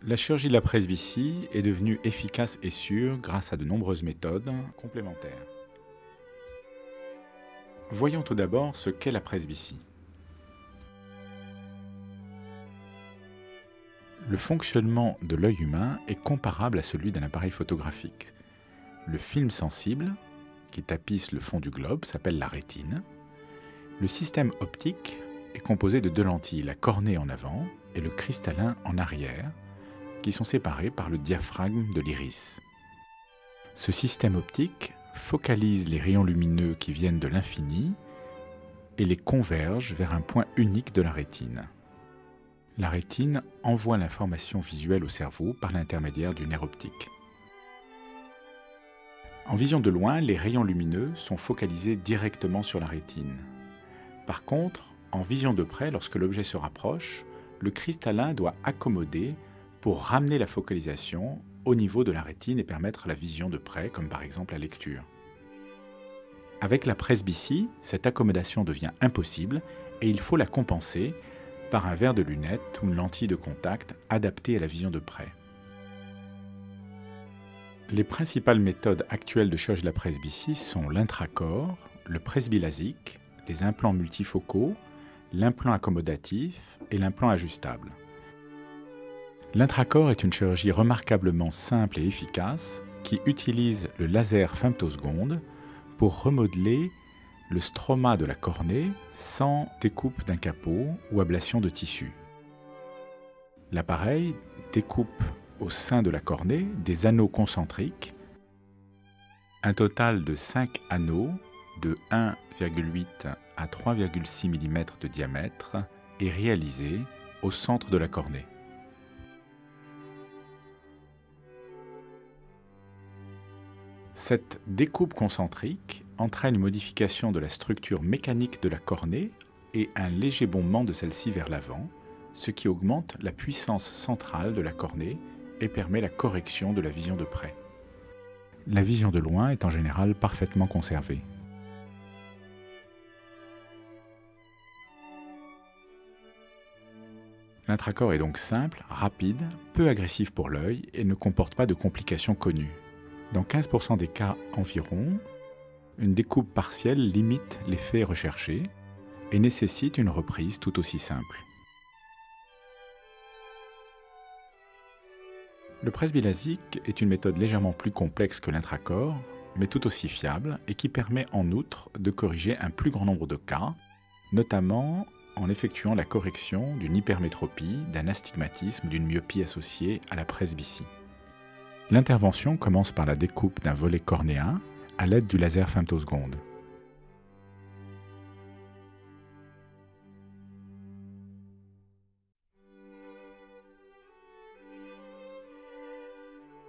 La chirurgie de la presbytie est devenue efficace et sûre grâce à de nombreuses méthodes complémentaires. Voyons tout d'abord ce qu'est la presbytie. Le fonctionnement de l'œil humain est comparable à celui d'un appareil photographique. Le film sensible, qui tapisse le fond du globe, s'appelle la rétine. Le système optique est composé de deux lentilles, la cornée en avant et le cristallin en arrière, qui sont séparés par le diaphragme de l'iris. Ce système optique focalise les rayons lumineux qui viennent de l'infini et les converge vers un point unique de la rétine. La rétine envoie l'information visuelle au cerveau par l'intermédiaire du nerf optique. En vision de loin, les rayons lumineux sont focalisés directement sur la rétine. Par contre, en vision de près, lorsque l'objet se rapproche, le cristallin doit accommoder pour ramener la focalisation au niveau de la rétine et permettre la vision de près, comme par exemple la lecture. Avec la presbytie, cette accommodation devient impossible et il faut la compenser par un verre de lunettes ou une lentille de contact adaptée à la vision de près. Les principales méthodes actuelles de chirurgie de la presbytie sont l'intracorps, le presbylasique, les implants multifocaux, l'implant accommodatif et l'implant ajustable. L'intracorps est une chirurgie remarquablement simple et efficace qui utilise le laser femtoseconde pour remodeler le stroma de la cornée sans découpe d'un capot ou ablation de tissu. L'appareil découpe au sein de la cornée des anneaux concentriques, un total de 5 anneaux de 1,8 à 3,6 mm de diamètre est réalisé au centre de la cornée. Cette découpe concentrique entraîne une modification de la structure mécanique de la cornée et un léger bombement de celle-ci vers l'avant, ce qui augmente la puissance centrale de la cornée et permet la correction de la vision de près. La vision de loin est en général parfaitement conservée. L'intracorps est donc simple, rapide, peu agressif pour l'œil et ne comporte pas de complications connues. Dans 15% des cas environ, une découpe partielle limite l'effet recherché et nécessite une reprise tout aussi simple. Le presbylasique est une méthode légèrement plus complexe que l'intracorps, mais tout aussi fiable et qui permet en outre de corriger un plus grand nombre de cas, notamment en effectuant la correction d'une hypermétropie, d'un astigmatisme, d'une myopie associée à la presbytie. L'intervention commence par la découpe d'un volet cornéen à l'aide du laser femtoseconde.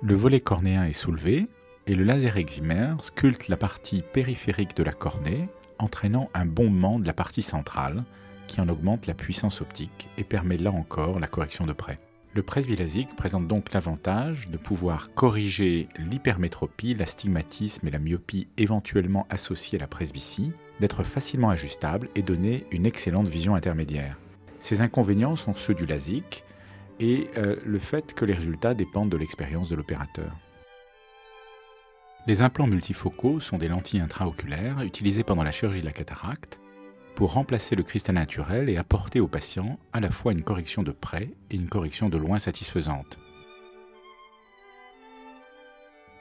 Le volet cornéen est soulevé et le laser excimer sculpte la partie périphérique de la cornée, entraînant un bombement de la partie centrale qui en augmente la puissance optique et permet là encore la correction de près. Le presbylasique présente donc l'avantage de pouvoir corriger l'hypermétropie, l'astigmatisme et la myopie éventuellement associés à la presbytie, d'être facilement ajustable et donner une excellente vision intermédiaire. Ces inconvénients sont ceux du LASIK et le fait que les résultats dépendent de l'expérience de l'opérateur. Les implants multifocaux sont des lentilles intraoculaires utilisées pendant la chirurgie de la cataracte pour remplacer le cristallin naturel et apporter au patient à la fois une correction de près et une correction de loin satisfaisante.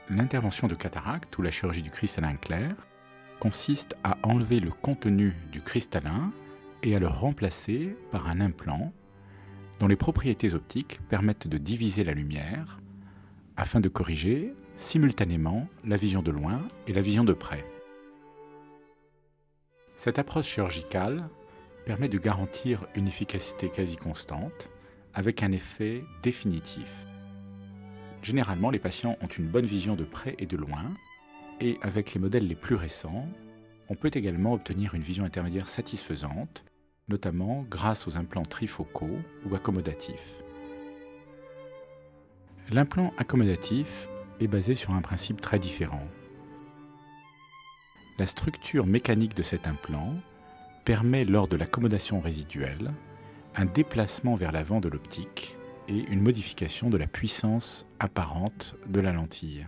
L'intervention de cataracte ou la chirurgie du cristallin clair consiste à enlever le contenu du cristallin et à le remplacer par un implant dont les propriétés optiques permettent de diviser la lumière afin de corriger simultanément la vision de loin et la vision de près. Cette approche chirurgicale permet de garantir une efficacité quasi constante avec un effet définitif. Généralement, les patients ont une bonne vision de près et de loin et avec les modèles les plus récents, on peut également obtenir une vision intermédiaire satisfaisante, notamment grâce aux implants trifocaux ou accommodatifs. L'implant accommodatif est basé sur un principe très différent. La structure mécanique de cet implant permet, lors de l'accommodation résiduelle, un déplacement vers l'avant de l'optique et une modification de la puissance apparente de la lentille.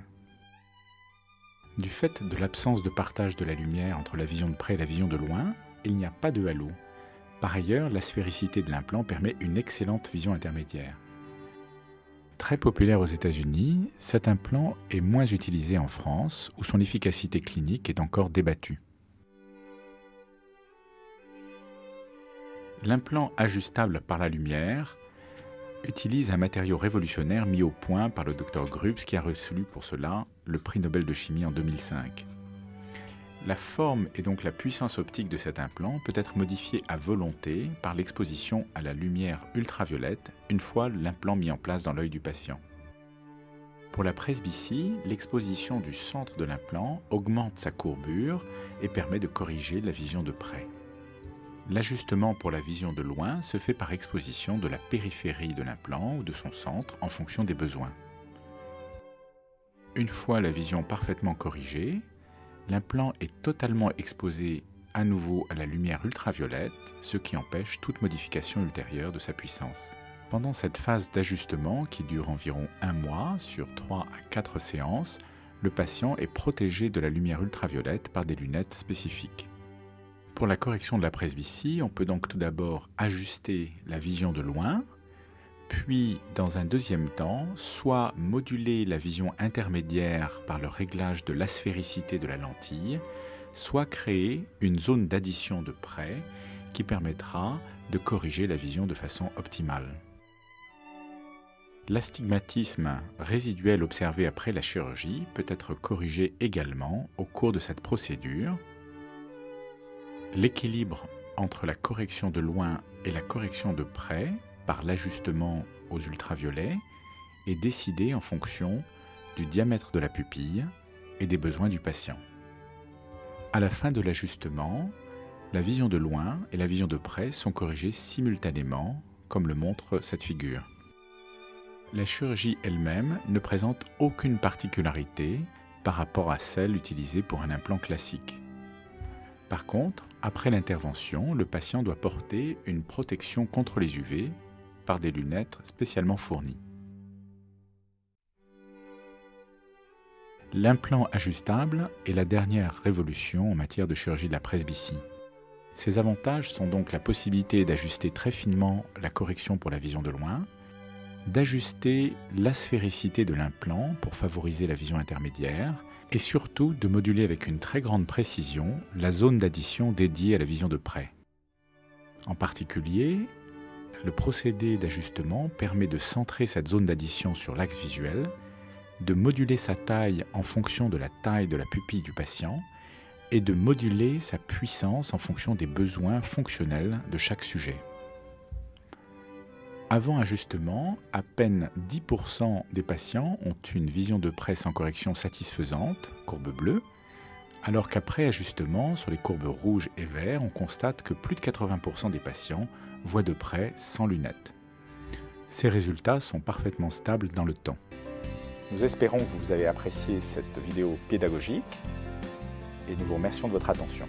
Du fait de l'absence de partage de la lumière entre la vision de près et la vision de loin, il n'y a pas de halo. Par ailleurs, la sphéricité de l'implant permet une excellente vision intermédiaire. Très populaire aux États-Unis, cet implant est moins utilisé en France, où son efficacité clinique est encore débattue. L'implant ajustable par la lumière utilise un matériau révolutionnaire mis au point par le Dr Grubbs qui a reçu pour cela le prix Nobel de chimie en 2005. La forme et donc la puissance optique de cet implant peut être modifiée à volonté par l'exposition à la lumière ultraviolette une fois l'implant mis en place dans l'œil du patient. Pour la presbytie, l'exposition du centre de l'implant augmente sa courbure et permet de corriger la vision de près. L'ajustement pour la vision de loin se fait par exposition de la périphérie de l'implant ou de son centre en fonction des besoins. Une fois la vision parfaitement corrigée, l'implant est totalement exposé à nouveau à la lumière ultraviolette, ce qui empêche toute modification ultérieure de sa puissance. Pendant cette phase d'ajustement, qui dure environ 1 mois sur 3 à 4 séances, le patient est protégé de la lumière ultraviolette par des lunettes spécifiques. Pour la correction de la presbytie, on peut donc tout d'abord ajuster la vision de loin, puis dans un deuxième temps, soit moduler la vision intermédiaire par le réglage de l'asphéricité de la lentille, soit créer une zone d'addition de près qui permettra de corriger la vision de façon optimale. L'astigmatisme résiduel observé après la chirurgie peut être corrigé également au cours de cette procédure. L'équilibre entre la correction de loin et la correction de près, par l'ajustement aux ultraviolets, est décidé en fonction du diamètre de la pupille et des besoins du patient. À la fin de l'ajustement, la vision de loin et la vision de près sont corrigées simultanément, comme le montre cette figure. La chirurgie elle-même ne présente aucune particularité par rapport à celle utilisée pour un implant classique. Par contre, après l'intervention, le patient doit porter une protection contre les UV par des lunettes spécialement fournies. L'implant ajustable est la dernière révolution en matière de chirurgie de la presbytie. Ses avantages sont donc la possibilité d'ajuster très finement la correction pour la vision de loin, d'ajuster l'asphéricité de l'implant pour favoriser la vision intermédiaire, et surtout de moduler avec une très grande précision la zone d'addition dédiée à la vision de près. En particulier, le procédé d'ajustement permet de centrer cette zone d'addition sur l'axe visuel, de moduler sa taille en fonction de la taille de la pupille du patient et de moduler sa puissance en fonction des besoins fonctionnels de chaque sujet. Avant ajustement, à peine 10% des patients ont une vision de près sans correction satisfaisante, courbe bleue, alors qu'après ajustement, sur les courbes rouges et verts, on constate que plus de 80% des patients voient de près sans lunettes. Ces résultats sont parfaitement stables dans le temps. Nous espérons que vous avez apprécié cette vidéo pédagogique et nous vous remercions de votre attention.